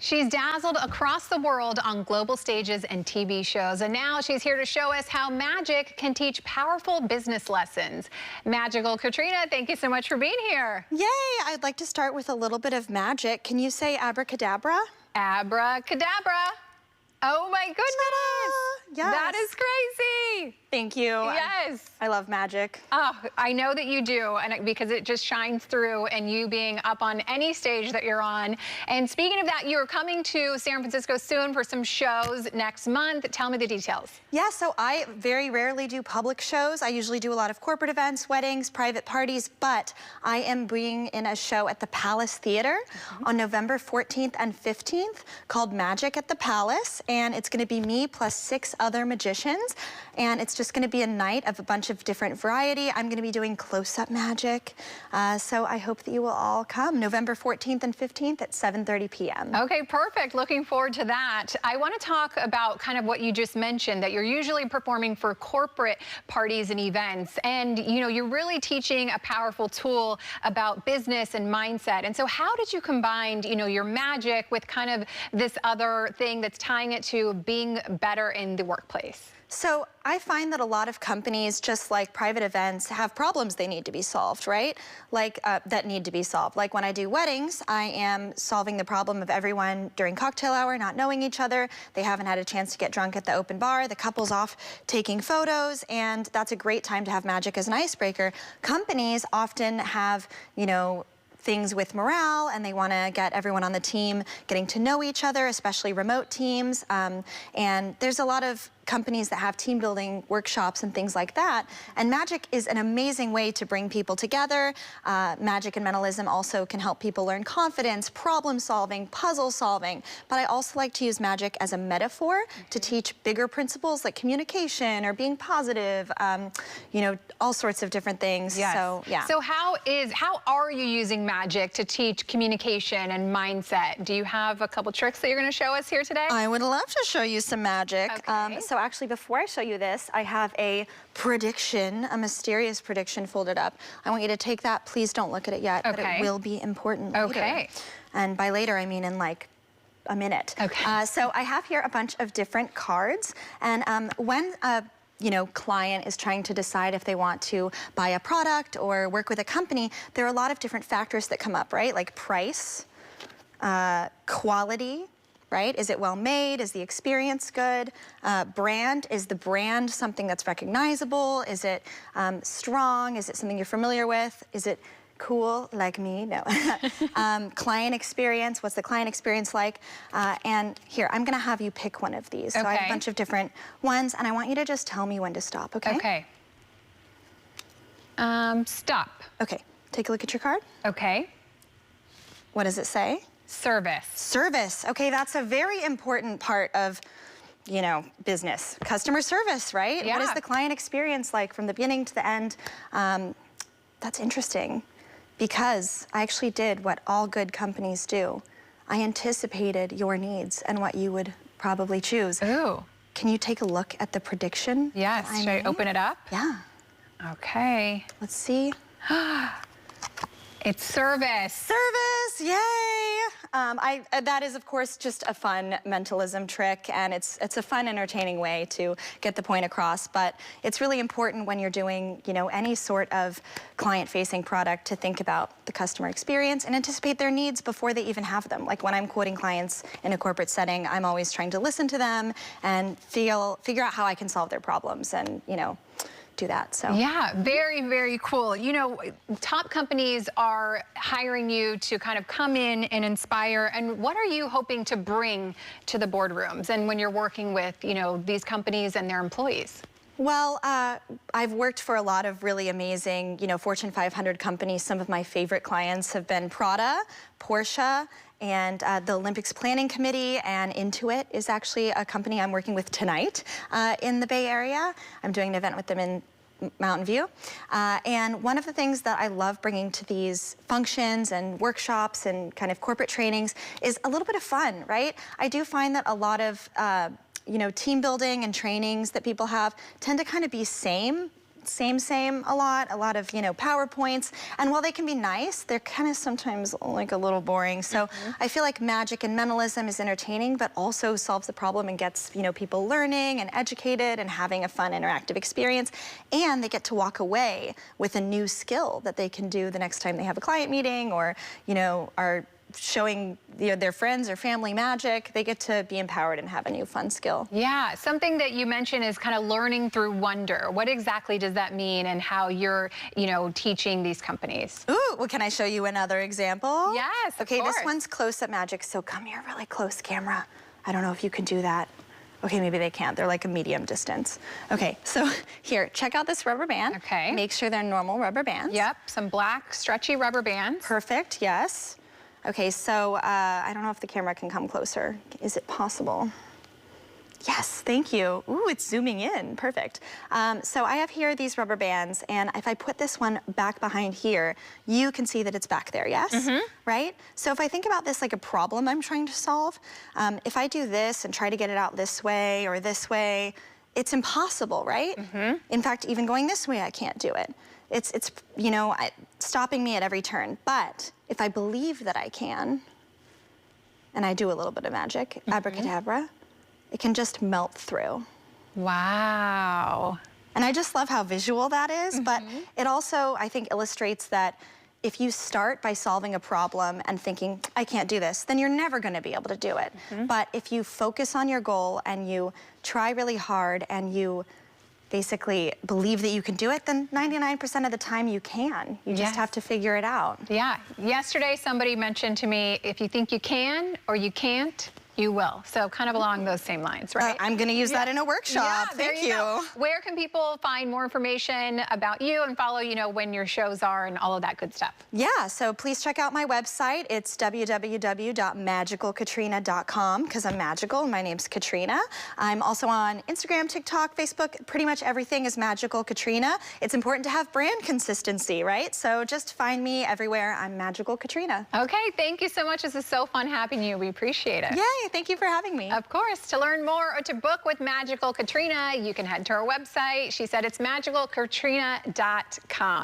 She's dazzled across the world on global stages and TV shows, and now she's here to show us how magic can teach powerful business lessons. Magical Katrina, thank you so much for being here. Yay! I'd like to start with a little bit of magic. Can you say abracadabra? Abracadabra. Oh my goodness. Yes. That is crazy. Thank you. Yes. I love magic. Oh, I know that you do, and because it just shines through, and you being up on any stage that you're on. And speaking of that, you're coming to San Francisco soon for some shows next month. Tell me the details. Yeah, so I very rarely do public shows. I usually do a lot of corporate events, weddings, private parties, but I am bringing in a show at the Palace Theater on November 14th and 15th called Magic at the Palace, and it's gonna be me plus 6 other magicians, and it's just gonna be a night of a bunch of different variety. I'm gonna be doing close-up magic, so I hope that you will all come November 14th and 15th at 7:30 p.m. Okay, perfect. Looking forward to that. I want to talk about kind of what you just mentioned, that you're usually performing for corporate parties and events, and you're really teaching a powerful tool about business and mindset. And so how did you combine your magic with kind of this other thing that's tying it to being better in the workplace? So I find that a lot of companies, just like private events, have problems they need to be solved, right? Like that need to be solved. Like when I do weddings, I am solving the problem of everyone during cocktail hour not knowing each other. They haven't had a chance to get drunk at the open bar. The couple's off taking photos, and that's a great time to have magic as an icebreaker. Companies often have, things with morale, and they want to get everyone on the team getting to know each other, especially remote teams. And there's a lot of companies that have team building workshops and things like that. And magic is an amazing way to bring people together. Magic and mentalism also can help people learn confidence, problem solving, puzzle solving. But I also like to use magic as a metaphor to teach bigger principles like communication or being positive, all sorts of different things. Yes. So, yeah. So how are you using magic to teach communication and mindset? Do you have a couple tricks that you're going to show us here today? I would love to show you some magic. Okay. So actually, before I show you this, I have a prediction, a mysterious prediction folded up. I want you to take that. Please don't look at it yet, but it will be important later. Okay. And by later, I mean in like a minute. Okay. So I have here a bunch of different cards, and when a client is trying to decide if they want to buy a product or work with a company, there are a lot of different factors that come up, right? Like price, quality, right? Is it well made? Is the experience good? Brand, is the brand something that's recognizable? Is it strong? Is it something you're familiar with? Is it cool like me? No. Client experience, what's the client experience like? And here, I'm gonna have you pick one of these. So I have a bunch of different ones, and I want you to just tell me when to stop, okay? Okay. Stop. Okay, take a look at your card. Okay. What does it say? Service. Service. Okay, that's a very important part of, business. Customer service, right? Yeah. What is the client experience like from the beginning to the end? That's interesting, because I actually did what all good companies do. I anticipated your needs and what you would probably choose. Ooh. Can you take a look at the prediction? Yes. Should I open it up? Yeah. Okay. Let's see. It's service. Service, yay! That is, of course, just a fun mentalism trick, and it's a fun, entertaining way to get the point across. But it's really important when you're doing, any sort of client-facing product to think about the customer experience and anticipate their needs before they even have them. Like when I'm quoting clients in a corporate setting, I'm always trying to listen to them and figure out how I can solve their problems, and do that. So yeah, very, very cool. Top companies are hiring you to kind of come in and inspire. And what are you hoping to bring to the boardrooms and when you're working with these companies and their employees? Well, I've worked for a lot of really amazing, Fortune 500 companies. Some of my favorite clients have been Prada, Porsche, and the Olympics Planning Committee, and Intuit is actually a company I'm working with tonight in the Bay Area. I'm doing an event with them in Mountain View. And one of the things that I love bringing to these functions and workshops and kind of corporate trainings is a little bit of fun, right? I do find that a lot of team building and trainings that people have tend to kind of be same a lot of, PowerPoints. And while they can be nice, they're kind of sometimes like a little boring. So I feel like magic and mentalism is entertaining, but also solves the problem and gets, people learning and educated and having a fun interactive experience. And they get to walk away with a new skill that they can do the next time they have a client meeting or, are showing their friends or family magic. They get to be empowered and have a new fun skill. Yeah, something that you mentioned is kind of learning through wonder. What exactly does that mean and how you're, teaching these companies? Ooh, well, can I show you another example? Yes, Okay, of course. This one's close-up magic, so come here really close, camera. I don't know if you can do that. Okay, maybe they can't. They're like a medium distance. Okay, so here, check out this rubber band. Okay. Make sure they're normal rubber bands. Yep, some black stretchy rubber bands. Perfect, yes. Okay, so I don't know if the camera can come closer. Is it possible? Yes, thank you. Ooh, it's zooming in, perfect. So I have here these rubber bands, and if I put this one back behind here, you can see that it's back there, yes? Right? So if I think about this like a problem I'm trying to solve, if I do this and try to get it out this way or this way, it's impossible, right? In fact, even going this way, I can't do it. It's stopping me at every turn. But if I believe that I can, and I do a little bit of magic, abracadabra, it can just melt through. Wow. And I just love how visual that is, but it also, I think, illustrates that if you start by solving a problem and thinking, I can't do this, then you're never gonna be able to do it. But if you focus on your goal and you try really hard and you basically believe that you can do it, then 99% of the time you can. You just have to figure it out. Yeah. Yesterday, somebody mentioned to me, if you think you can or you can't, you will. So kind of along those same lines, right? I'm going to use that in a workshop. Yeah, Thank you. Go. Where can people find more information about you and follow, when your shows are and all of that good stuff? Yeah, so please check out my website. It's www.magicalkatrina.com because I'm magical and my name's Katrina. I'm also on Instagram, TikTok, Facebook. Pretty much everything is Magical Katrina. It's important to have brand consistency, right? So just find me everywhere. I'm Magical Katrina. Okay, thank you so much. This is so fun having you. We appreciate it. Yay, thank you for having me. Of course. To learn more or to book with Magical Katrina, you can head to our website. She said it's magicalkatrina.com.